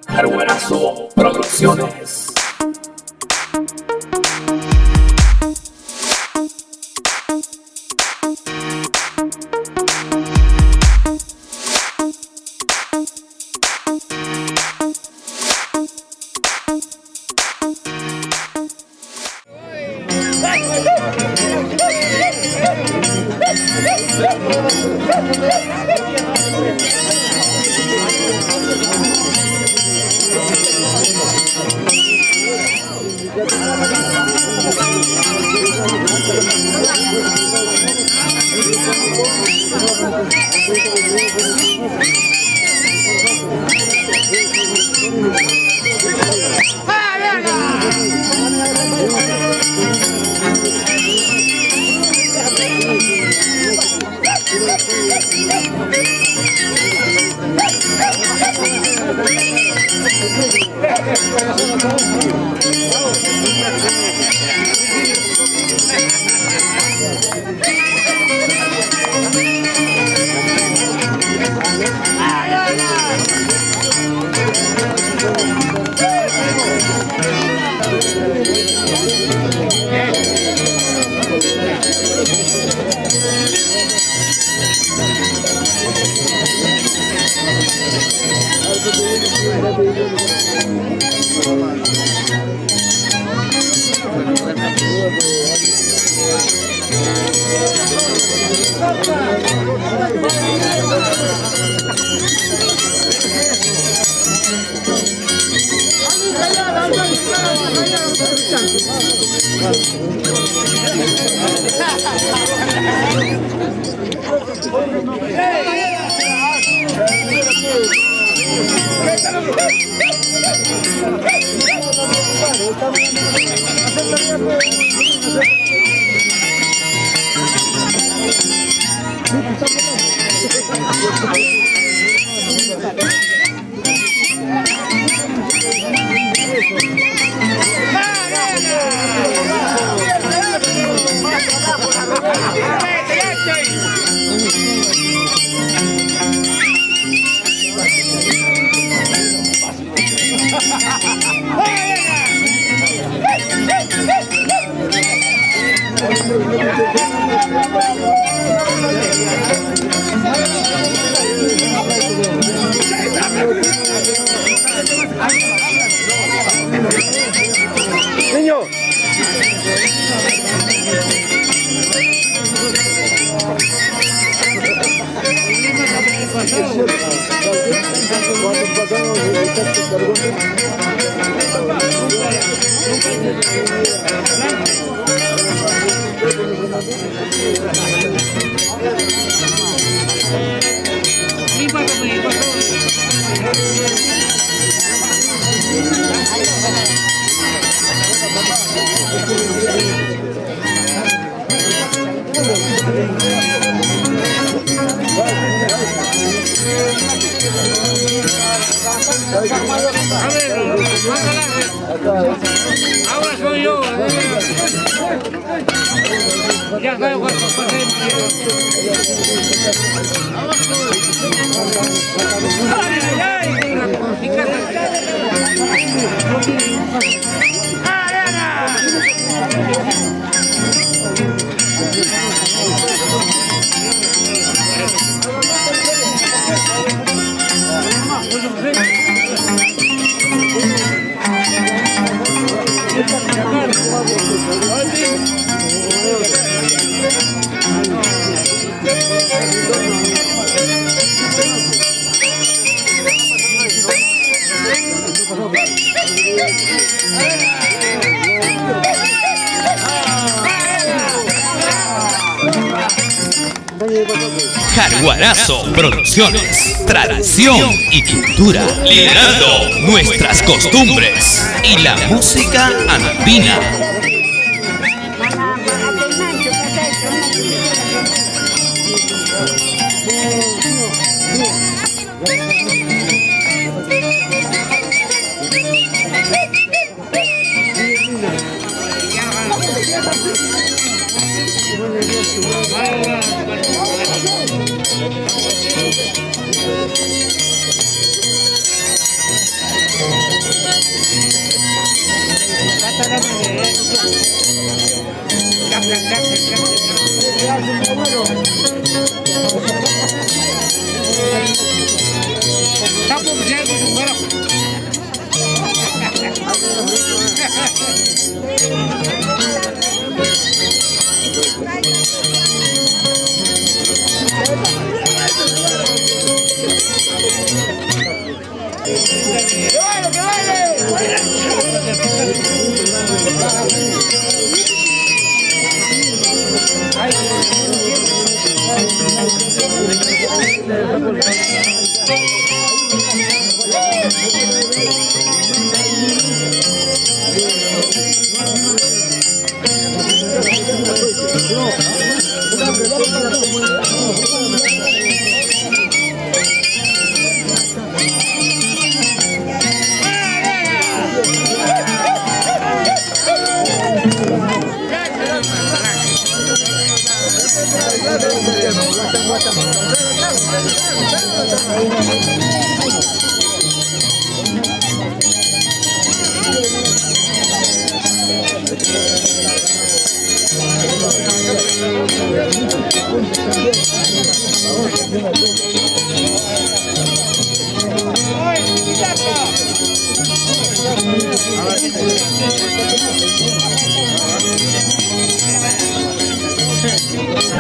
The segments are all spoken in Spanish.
Carbuerazo Producciones. Niño. Ahora soy yo. Ya sabes cuánto pasé. ¡Ay, ay, Carbuerazo Producciones, tradición y cultura, liderando nuestras costumbres y la música andina.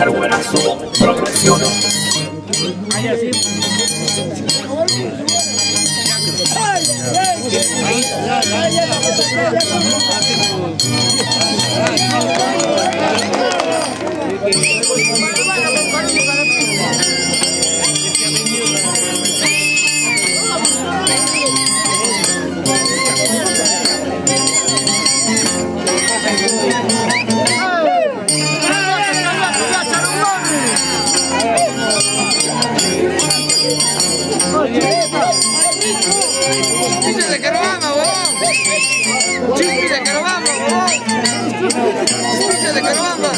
Carbuerazo Progresiones. Chiste que no vamos, huevón. Chiste que no vamos, huevón. Chiste que no vamos.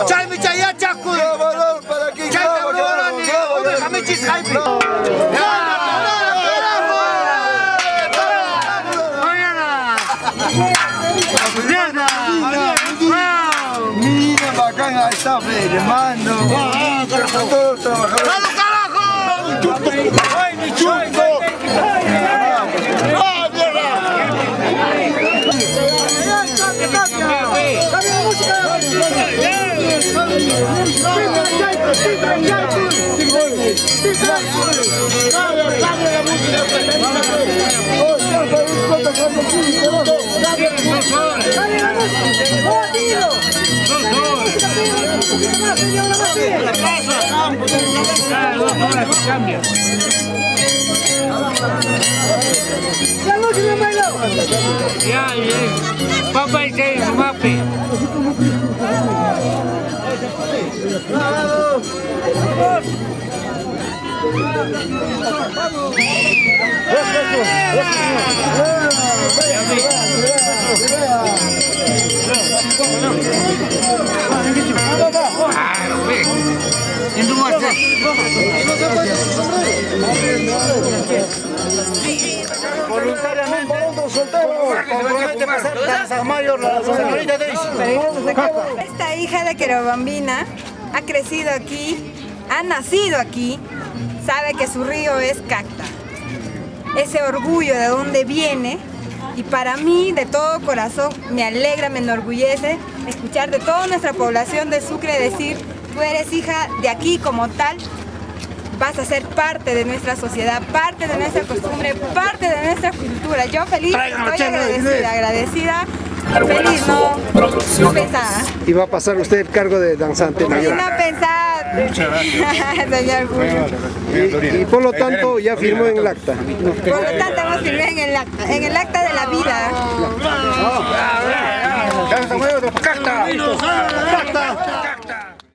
Chay mi chaya chaku. Para aquí, Chay cabrón, déjame chisaipi. Mira, bacán, ahí está, hermano. Todos trabajadores. ¡Ay, mi chungo! ¡Ah, Ya, papá y que mape. Voluntariamente otro soltero compromete pasar San Mario la señorita Daisy. Esta hija de Querobambina ha crecido aquí, ha nacido aquí, sabe que su río es Cacta. Ese orgullo de dónde viene, y para mí de todo corazón me alegra, me enorgullece escuchar de toda nuestra población de Sucre decir: tú eres hija de aquí como tal, vas a ser parte de nuestra sociedad, parte de nuestra costumbre, parte de nuestra cultura. Yo feliz, estoy agradecida, feliz, no pensada. Y va a pasar usted el cargo de danzante mayor. No pensaba, señor Julio. Y por lo tanto ya firmó en el acta. Por lo tanto hemos firmado en el acta de la vida. ¡Cacta!